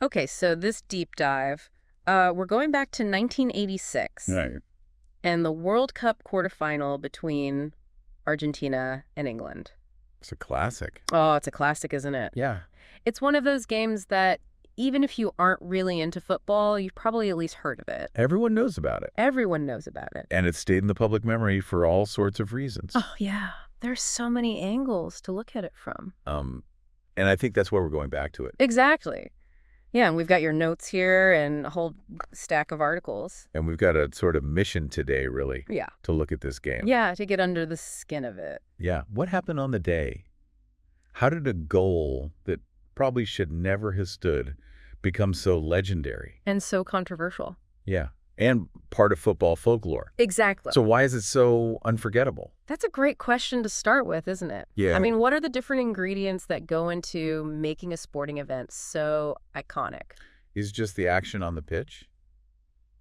Okay, so this deep dive, we're going back to 1986 Right. and the World Cup quarterfinal between Argentina and England. It's a classic. Oh, it's a classic, isn't it? Yeah. It's one of those games that even if you aren't really into football, you've probably at least heard of it. Everyone knows about it. Everyone knows about it. And it's stayed in the public memory for all sorts of reasons. Oh, yeah. There's so many angles to look at it from. And I think that's why we're going back to it. Exactly. Yeah, and we've got your notes here and a whole stack of articles. And we've got a sort of mission today, really, Yeah. to look at this game. Yeah, to get under the skin of it. Yeah. What happened on the day? How did a goal that probably should never have stood become so legendary? And so controversial. Yeah. And part of football folklore. Exactly. So why is it so unforgettable? That's a great question to start with, isn't it? Yeah. I mean, what are the different ingredients that go into making a sporting event so iconic? Is just the action on the pitch?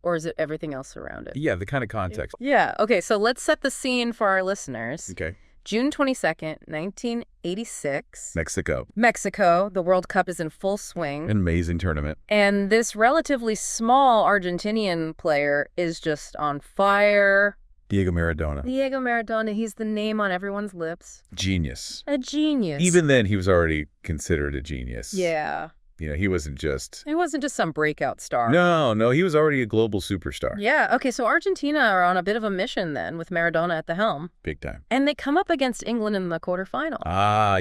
Or is it everything else around it? Yeah, the kind of context. Yeah. Okay, so let's set the scene for our listeners. Okay. June 22nd, 1986. Mexico. The World Cup is in full swing. An amazing tournament. And this relatively small Argentinian player is just on fire. Diego Maradona. Diego Maradona, he's the name on everyone's lips. Genius. A genius. Even then, he was already considered a genius. Yeah. You know, he wasn't just... He wasn't just some breakout star. No, he was already a global superstar. Yeah, okay, so Argentina are on a bit of a mission then with Maradona at the helm. Big time. And they come up against England in the quarterfinal.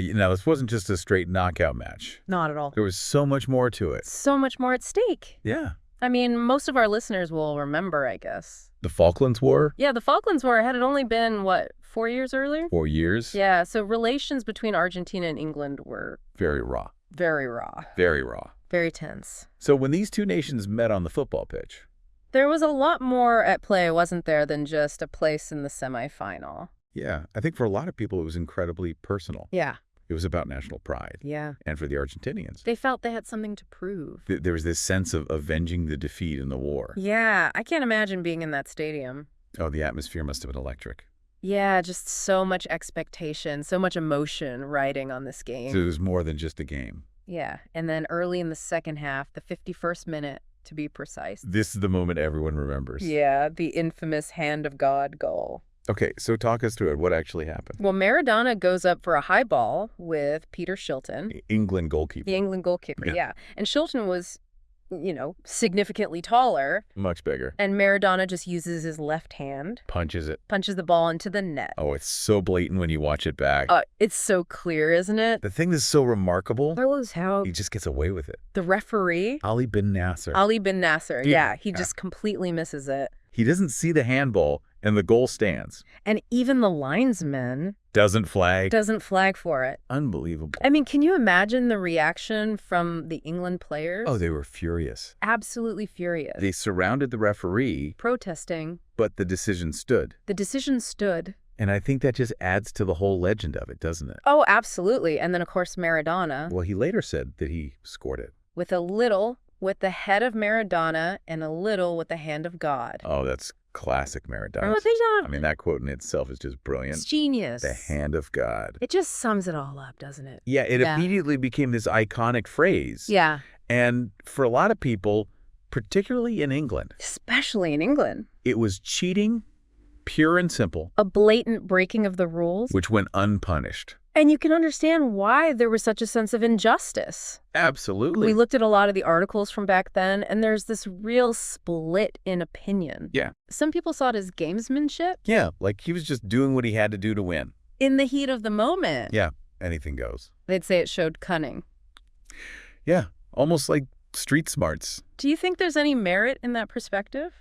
This wasn't just a straight knockout match. Not at all. There was so much more to it. So much more at stake. Yeah. I mean, most of our listeners will remember, I guess. The Falklands War? Yeah, the Falklands War had it only been, 4 years earlier? 4 years? Yeah, so relations between Argentina and England were... Very raw. Very raw. Very raw. Very tense. So when these two nations met on the football pitch... There was a lot more at play, wasn't there, than just a place in the semifinal? Yeah, I think for a lot of people it was incredibly personal. Yeah. It was about national pride. Yeah. And for the Argentinians. They felt they had something to prove. There was this sense of avenging the defeat in the war. Yeah, I can't imagine being in that stadium. Oh, the atmosphere must have been electric. Yeah, just so much expectation, so much emotion riding on this game. So it was more than just a game. Yeah, and then early in the second half, the 51st minute, to be precise. This is the moment everyone remembers. Yeah, the infamous hand of God goal. Okay, so talk us through it. What actually happened? Well, Maradona goes up for a high ball with Peter Shilton. The England goalkeeper. The England goalkeeper, yeah. And Shilton was, significantly taller. Much bigger. And Maradona just uses his left hand. Punches it. Punches the ball into the net. Oh, it's so blatant when you watch it back. It's so clear, isn't it? The thing that's so remarkable, Carlos, how he just gets away with it. The referee, Ali bin Nasser. Yeah, he just completely misses it. He doesn't see the handball, and the goal stands. And even the linesman doesn't flag for it. Unbelievable. I mean, can you imagine the reaction from the England players? Oh, they were furious. Absolutely furious. They surrounded the referee. Protesting. But the decision stood. The decision stood. And I think that just adds to the whole legend of it, doesn't it? Oh, absolutely. And then, of course, Maradona. Well, he later said that he scored it. With a little with the head of Maradona and a little with the hand of God. Oh, that's classic Maradona. I mean, that quote in itself is just brilliant. It's genius. The hand of God. It just sums it all up, doesn't it? Yeah, it immediately became this iconic phrase. Yeah. And for a lot of people, particularly in England. Especially in England. It was cheating, pure and simple. A blatant breaking of the rules. Which went unpunished. And you can understand why there was such a sense of injustice. Absolutely. We looked at a lot of the articles from back then, and there's this real split in opinion. Yeah. Some people saw it as gamesmanship. Yeah, like he was just doing what he had to do to win. In the heat of the moment. Yeah, anything goes. They'd say it showed cunning. Yeah, almost like street smarts. Do you think there's any merit in that perspective?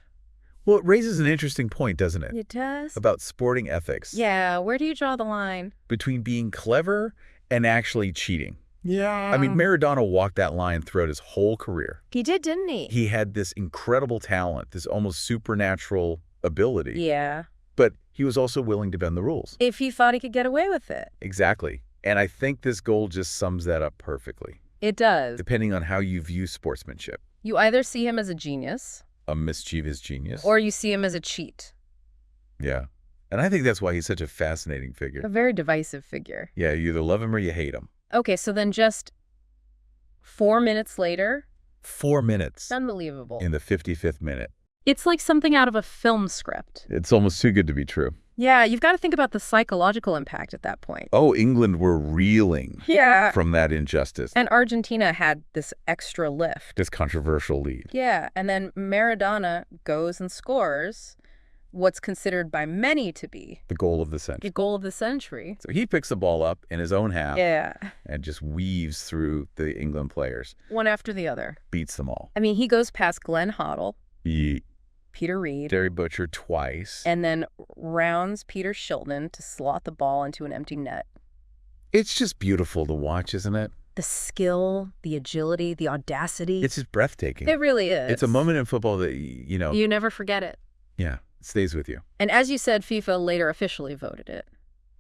Well, it raises an interesting point, doesn't it? It does. About sporting ethics. Yeah, where do you draw the line? Between being clever and actually cheating. Yeah. I mean, Maradona walked that line throughout his whole career. He did, didn't he? He had this incredible talent, this almost supernatural ability. Yeah. But he was also willing to bend the rules. If he thought he could get away with it. Exactly. And I think this goal just sums that up perfectly. It does. Depending on how you view sportsmanship. You either see him as a genius. A mischievous genius. Or you see him as a cheat. Yeah. And I think that's why he's such a fascinating figure. A very divisive figure. Yeah, you either love him or you hate him. Okay, so then just 4 minutes later, 4 minutes Unbelievable. in the 55th minute. It's like something out of a film script. It's almost too good to be true. Yeah, you've got to think about the psychological impact at that point. Oh, England were reeling from that injustice. And Argentina had this extra lift. This controversial lead. Yeah, and then Maradona goes and scores what's considered by many to be The goal of the century. the goal of the century. So he picks the ball up in his own half Yeah, and just weaves through the England players, one after the other. beats them all. I mean, he goes past Glenn Hoddle, He Peter Reid, Derry Butcher twice. and then rounds Peter Shilton to slot the ball into an empty net. It's just beautiful to watch, isn't it? The skill, the agility, the audacity. It's just breathtaking. It really is. It's a moment in football that, You never forget it. yeah, it stays with you. And as you said, FIFA later officially voted it,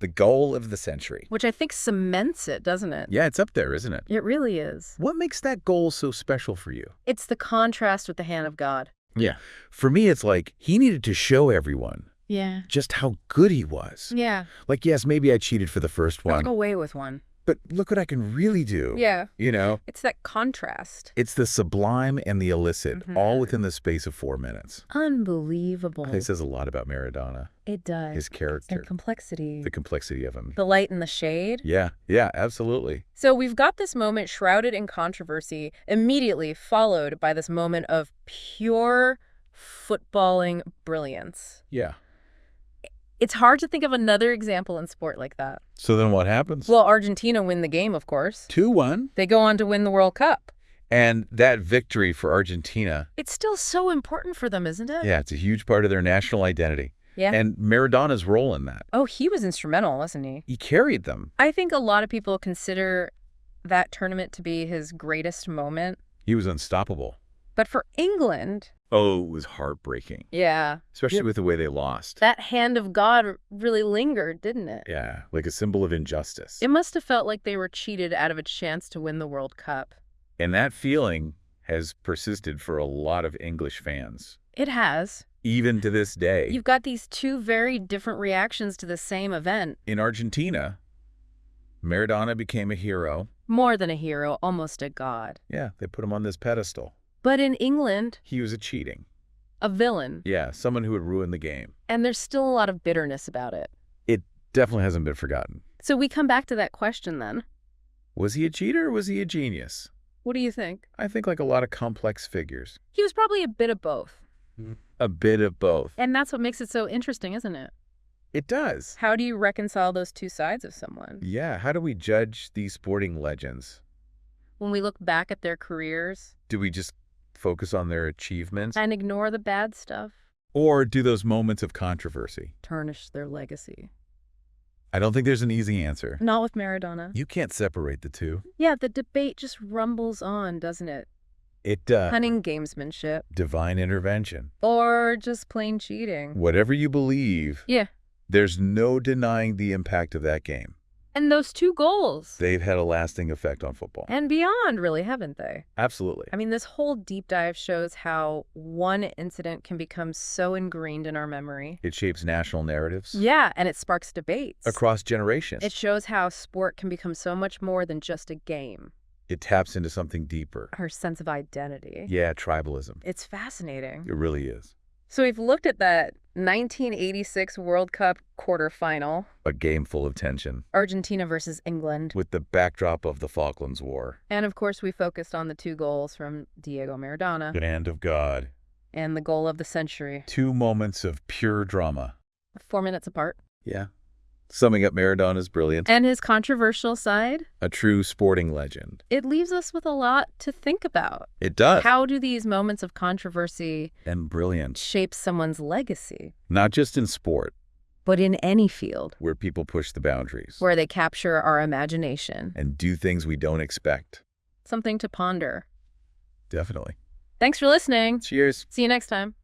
The goal of the century. which I think cements it, doesn't it? Yeah, it's up there, isn't it? It really is. What makes that goal so special for you? It's the contrast with the hand of God. Yeah. For me, it's like he needed to show everyone Yeah. just how good he was. Yeah. Like, yes, maybe I cheated for the first Walk one, away with one. but look what I can really do. Yeah. You know, It's that contrast. it's the sublime and the illicit, all within the space of 4 minutes. Unbelievable. It says a lot about Maradona, It does. his character, And complexity. the complexity of him. The light and the shade. Yeah, absolutely. So we've got this moment shrouded in controversy, immediately followed by this moment of pure footballing brilliance. Yeah. It's hard to think of another example in sport like that. So then what happens? Well, Argentina win the game, of course. 2-1. They go on to win the World Cup. And that victory for Argentina, It's still so important for them, isn't it? yeah, it's a huge part of their national identity. Yeah. And Maradona's role in that. Oh, he was instrumental, wasn't he? He carried them. I think a lot of people consider that tournament to be his greatest moment. He was unstoppable. But for England, Oh, it was heartbreaking, yeah, especially with the way they lost. that hand of God really lingered, didn't it? Yeah, like a symbol of injustice. It must have felt like they were cheated out of a chance to win the World Cup. And that feeling has persisted for a lot of English fans, It has. even to this day. You've got these two very different reactions to the same event. In Argentina, Maradona became a hero. More than a hero, almost a god. Yeah, they put him on this pedestal. But in England, He was a cheating. a villain. Yeah, someone who would ruin the game. And there's still a lot of bitterness about it. It definitely hasn't been forgotten. So we come back to that question then. Was he a cheater or was he a genius? What do you think? I think like a lot of complex figures. He was probably a bit of both. A bit of both. And that's what makes it so interesting, isn't it? It does. How do you reconcile those two sides of someone? Yeah, how do we judge these sporting legends? When we look back at their careers Do we just focus on their achievements? and ignore the bad stuff, Or do those moments of controversy? tarnish their legacy? I don't think there's an easy answer. Not with Maradona. You can't separate the two. Yeah, the debate just rumbles on, doesn't it? It, Cunning gamesmanship. divine intervention. Or just plain cheating. Whatever you believe, Yeah. there's no denying the impact of that game. And those two goals. They've had a lasting effect on football. And beyond, really, haven't they? Absolutely. I mean, this whole deep dive shows how one incident can become so ingrained in our memory. It shapes national narratives Yeah, and it sparks debates. across generations. It shows how sport can become so much more than just a game. It taps into something deeper. Our sense of identity. Yeah, tribalism. It's fascinating. It really is. So we've looked at that 1986 World Cup quarterfinal, A game full of tension, Argentina versus England. with the backdrop of the Falklands War. And of course, we focused on the two goals from Diego Maradona Good hand of God. and the goal of the century, 2 moments of pure drama. 4 minutes apart. Yeah. Summing up Maradona's brilliance, And his controversial side, a true sporting legend. it leaves us with a lot to think about. It does. How do these moments of controversy And brilliant. shape someone's legacy? Not just in sport, But in any field where people push the boundaries where they capture our imagination. and do things we don't expect. Something to ponder. Definitely. Thanks for listening. Cheers. See you next time.